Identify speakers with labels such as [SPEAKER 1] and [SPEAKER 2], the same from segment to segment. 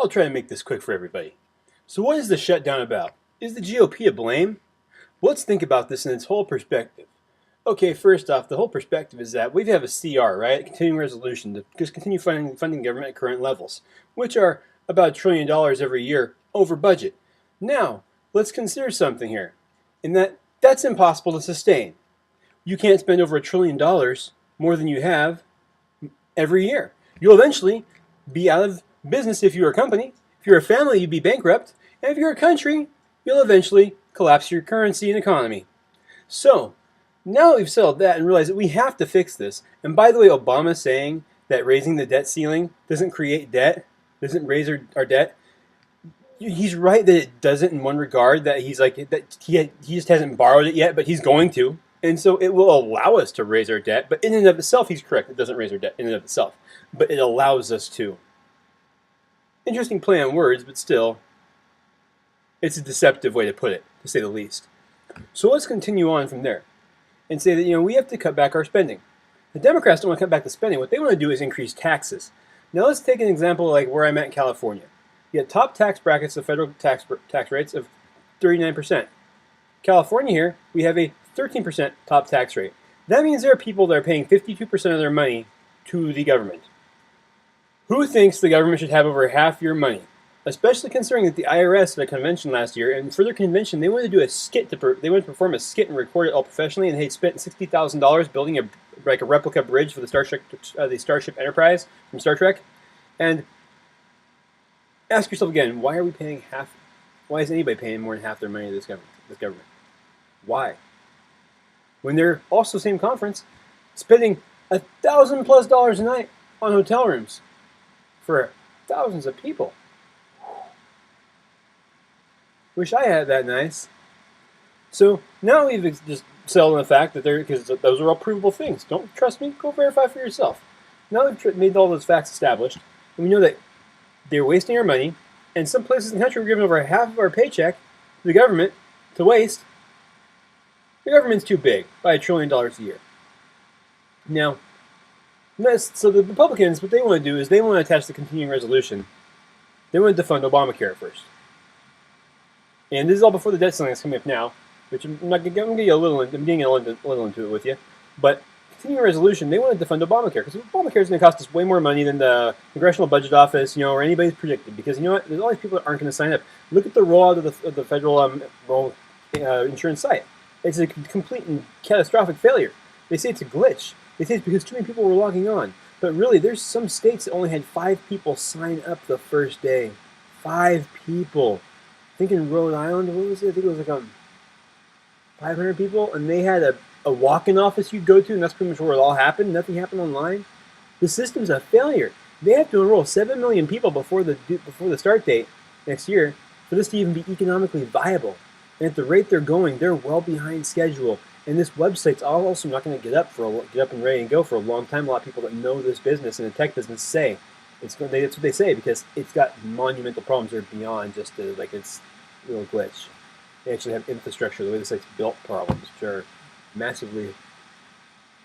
[SPEAKER 1] I'll try to make this quick for everybody. So what is the shutdown about? Is the GOP to blame? Well, let's think about this in its whole perspective. Okay, first off, the whole perspective is that we have a CR, right? A continuing resolution to just continue funding government at current levels, which are about $1 trillion every year over budget. Now, let's consider something here, in that that's impossible to sustain. You can't spend over $1 trillion more than you have every year. You'll eventually be out of business if you're a company. If you're a family, you'd be bankrupt. And if you're a country, you'll eventually collapse your currency and economy. So, now that we've settled that and realized that we have to fix this, and by the way, Obama saying that raising the debt ceiling doesn't create debt, doesn't raise our debt, he's right that it doesn't in one regard, that he's like, that he just hasn't borrowed it yet, but he's going to. And so it will allow us to raise our debt, but in and of itself, he's correct, it doesn't raise our debt in and of itself, but it allows us to. Interesting play on words, but still, it's a deceptive way to put it, to say the least. So let's continue on from there and say that, we have to cut back our spending. The Democrats don't want to cut back the spending. What they want to do is increase taxes. Now let's take an example like where I'm at in California. You have top tax brackets of federal tax rates of 39%. California here, we have a 13% top tax rate. That means there are people that are paying 52% of their money to the government. Who thinks the government should have over half your money? Especially considering that the IRS at a convention last year, and for their convention, they wanted to do a skit. They wanted to perform a skit and record it all professionally, and they spent $60,000 building a replica bridge for the Starship Enterprise from Star Trek. And ask yourself again, why are we paying half? Why is anybody paying more than half their money to this government? Why? When they're also same conference spending $1,000+ a night on hotel rooms for thousands of people. Wish I had that nice. So now we've just settled on the fact that because those are all provable things. Don't trust me? Go verify for yourself. Now we've made all those facts established, and we know that they're wasting our money, and some places in the country we're giving over half of our paycheck to the government to waste. The government's too big by $1 trillion a year. Now, so the Republicans, what they want to do is they want to attach the continuing resolution. They want to defund Obamacare first. And this is all before the debt ceiling is coming up now, which I'm getting a little into it with you. But continuing resolution, they want to defund Obamacare because Obamacare is going to cost us way more money than the Congressional Budget Office, or anybody's predicted. Because you know what, there's all these people that aren't going to sign up. Look at the rollout of the federal insurance site. It's a complete and catastrophic failure. They say it's a glitch. They say it's because too many people were logging on. But really, there's some states that only had 5 people sign up the first day. 5 people. I think in Rhode Island, what was it? I think it was like 500 people, and they had a walk-in office you'd go to, and that's pretty much where it all happened. Nothing happened online. The system's a failure. They have to enroll 7 million people before the start date next year for this to even be economically viable. And at the rate they're going, they're well behind schedule. And this website's also not going to get up and ready and go for a long time. A lot of people that know this business and the tech business say that's what they say, because it's got monumental problems that are beyond just it's a little glitch. They actually have infrastructure, the way the site's built, problems, which are massively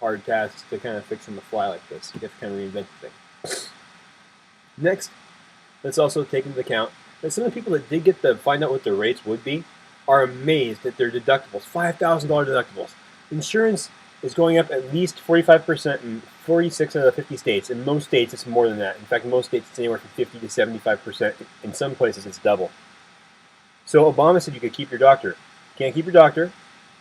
[SPEAKER 1] hard tasks to kind of fix on the fly like this. You have to kind of reinvent the thing. Next, let's also take into account that some of the people that did get to find out what their rates would be are amazed at their deductibles, $5,000 deductibles. Insurance is going up at least 45% in 46 out of the 50 states. In most states, it's more than that. In fact, in most states, it's anywhere from 50 to 75%. In some places, it's double. So Obama said you could keep your doctor. Can't keep your doctor.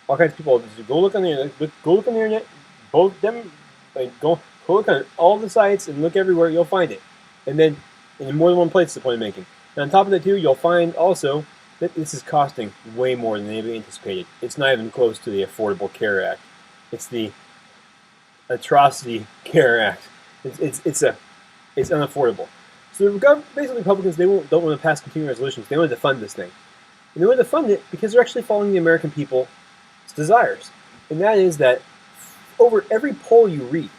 [SPEAKER 1] All kinds of people just go look on the internet. Go look on the internet. Both them, go look on all the sites and look everywhere. You'll find it. And then in more than one place, is the point I'm making. And on top of that, too, you'll find also that this is costing way more than anybody anticipated. It's not even close to the Affordable Care Act. It's the Atrocity Care Act. It's unaffordable. So basically, Republicans don't want to pass continuing resolutions. They want to fund this thing, and they want to fund it because they're actually following the American people's desires, and that is that over every poll you read,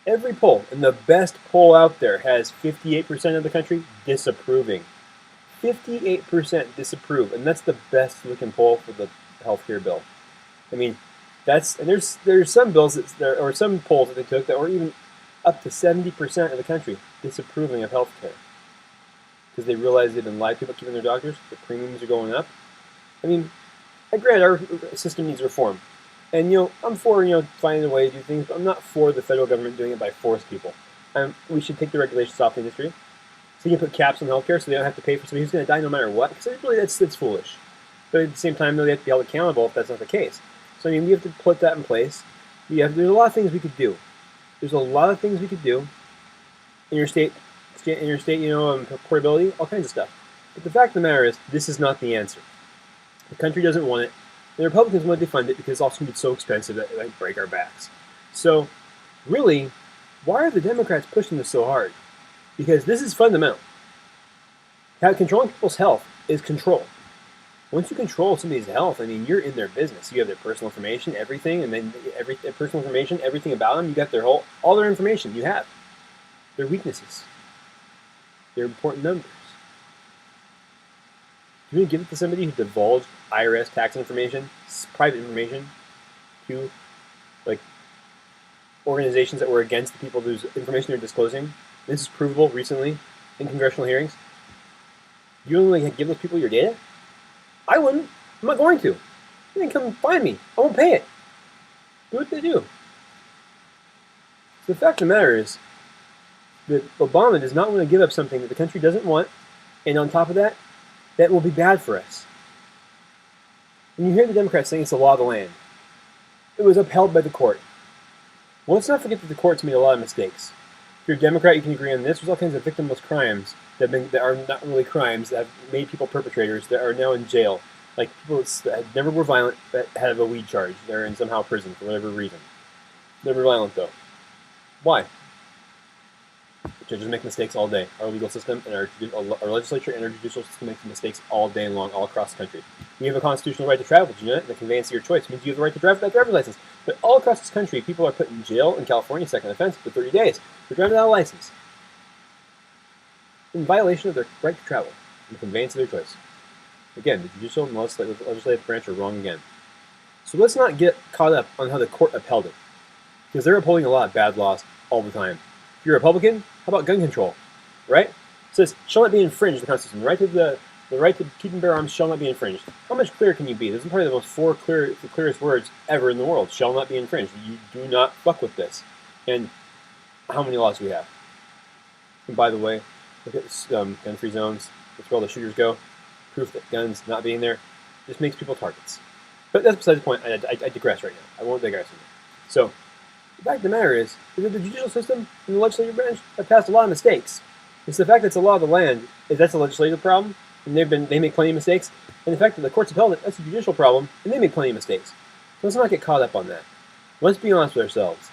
[SPEAKER 1] every poll, and the best poll out there has 58% of the country disapproving. 58% disapprove, and that's the best looking poll for the healthcare bill. I mean, there's some bills or some polls that they took that were even up to 70% of the country disapproving of healthcare. because they realize they've been lied to about keeping their doctors. The premiums are going up. I mean, I grant our system needs reform. And, I'm for, finding a way to do things, but I'm not for the federal government doing it by force people. We should take the regulations off the industry. So you can put caps on healthcare so they don't have to pay for somebody who's going to die no matter what. Because really, that's foolish. But at the same time, though, they have to be held accountable if that's not the case. So, we have to put that in place. There's a lot of things we could do. There's a lot of things we could do. Interstate, portability, all kinds of stuff. But the fact of the matter is, this is not the answer. The country doesn't want it. The Republicans want to defund it because it's also going to be so expensive that it might break our backs. So, really, why are the Democrats pushing this so hard? Because this is fundamental. Controlling people's health is control. Once you control somebody's health, you're in their business. You have their personal information, everything, and then personal information, everything about them. You got all their information. You have their weaknesses, their important numbers. You're going to give it to somebody who divulged IRS tax information, private information, to organizations that were against the people whose information they're disclosing. This is provable recently in congressional hearings. You only give those people your data? I wouldn't. I'm not going to. They can come find me. I won't pay it. Do what they do. So the fact of the matter is that Obama does not want to give up something that the country doesn't want, and on top of that, that will be bad for us. When you hear the Democrats saying it's the law of the land, it was upheld by the court. Well, let's not forget that the court's made a lot of mistakes. If you're a Democrat, you can agree on this. There's all kinds of victimless crimes that are not really crimes, that have made people perpetrators, that are now in jail. Like people that never were violent, that have a weed charge. They're in somehow prison for whatever reason. Never violent, though. Why? Judges make mistakes all day. Our legal system and our legislature and our judicial system makes mistakes all day long, all across the country. You have a constitutional right to travel. Do you know that? The conveyance of your choice means you have the right to drive without driver's license. But all across this country, people are put in jail in California, second offense, for 30 days for driving without a license, in violation of their right to travel and the conveyance of their choice. Again, the judicial and legislative branch are wrong again. So let's not get caught up on how the court upheld it, because they're upholding a lot of bad laws all the time. If you're a Republican, how about gun control? Right? It says, shall not be infringed, the Constitution. The right to keep and bear arms shall not be infringed. How much clearer can you be? Those are probably the clearest words ever in the world. Shall not be infringed. You do not fuck with this. And how many laws do we have? And by the way, look at gun-free zones. That's where all the shooters go. Proof that guns not being there just makes people targets. But that's besides the point. I digress right now. I won't digress anymore. So, the fact of the matter is that the judicial system and the legislative branch have passed a lot of mistakes. It's the fact that it's a law of the land, that's a legislative problem, and they make plenty of mistakes. And the fact that the courts upheld it, that's a judicial problem, and they make plenty of mistakes. So let's not get caught up on that. Let's be honest with ourselves.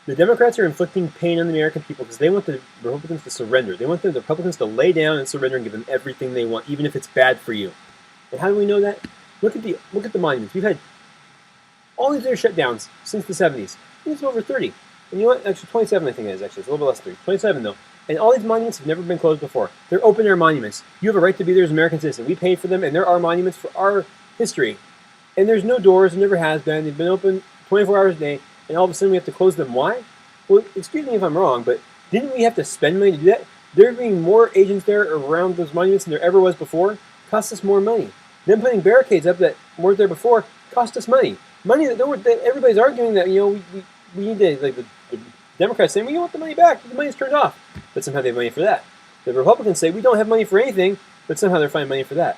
[SPEAKER 1] The Democrats are inflicting pain on the American people because they want the Republicans to surrender. They want the Republicans to lay down and surrender and give them everything they want, even if it's bad for you. And how do we know that? Look at the monuments. We've had all these other shutdowns since the 70s. I think it's over 30. And you know what? Actually, 27 I think it is, actually. It's a little bit less than 30. 27, though. And all these monuments have never been closed before. They're open-air monuments. You have a right to be there as an American citizen. We paid for them, and there are monuments for our history. And there's no doors. There never has been. They've been open 24 hours a day, and all of a sudden we have to close them. Why? Well, excuse me if I'm wrong, but didn't we have to spend money to do that? There being more agents there around those monuments than there ever was before cost us more money. Them putting barricades up that weren't there before cost us money. Money that everybody's arguing that, we need to, like the Democrats saying, we want the money back, the money's turned off. But somehow they have money for that. The Republicans say, we don't have money for anything, but somehow they're finding money for that.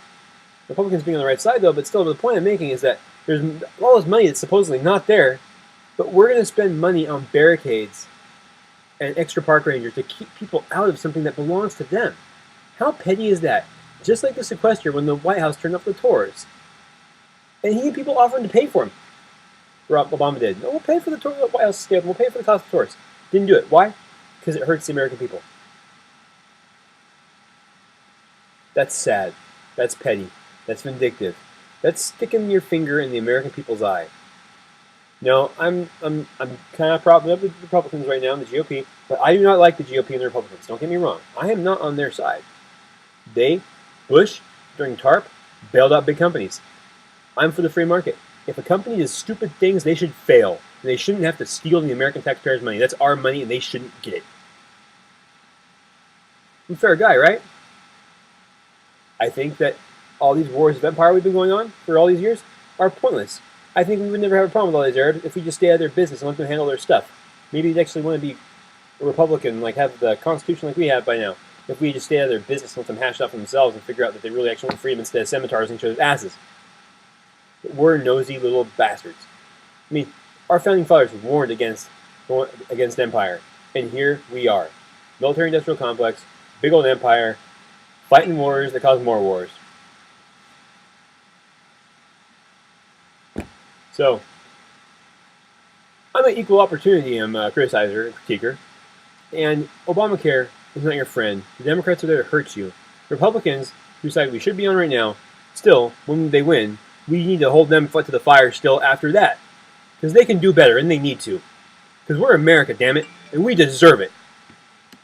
[SPEAKER 1] The Republicans being on the right side, though, but still the point I'm making is that there's all this money that's supposedly not there, but we're going to spend money on barricades and extra park rangers to keep people out of something that belongs to them. How petty is that? Just like the sequester when the White House turned off the tours. And he had people offering to pay for him. Obama did. No, we'll pay for the White House scale. We'll pay for the cost of tours. Didn't do it. Why? Because it hurts the American people. That's sad. That's petty. That's vindictive. That's sticking your finger in the American people's eye. No, I'm kind of propping up the Republicans right now in the GOP, but I do not like the GOP and the Republicans. Don't get me wrong. I am not on their side. Bush, during TARP, bailed out big companies. I'm for the free market. If a company does stupid things, they should fail. And they shouldn't have to steal the American taxpayers' money. That's our money, and they shouldn't get it. I'm a fair guy, right? I think that all these wars of empire we've been going on for all these years are pointless. I think we would never have a problem with all these Arabs if we just stay out of their business and let them handle their stuff. Maybe they'd actually want to be a Republican, like have the Constitution like we have by now. If we just stay out of their business and let them hash it out for themselves and figure out that they really actually want freedom instead of scimitars and each other's asses. But we're nosy little bastards. I mean, our founding fathers warned against empire, and here we are. Military-industrial complex, big old empire, fighting wars that cause more wars. So, I'm an equal opportunity criticizer and critiquer, and Obamacare is not your friend. The Democrats are there to hurt you. Republicans, whose side we should be on right now, still, when they win, we need to hold them foot to the fire still after that. Because they can do better, and they need to. Because we're America, damn it, and we deserve it.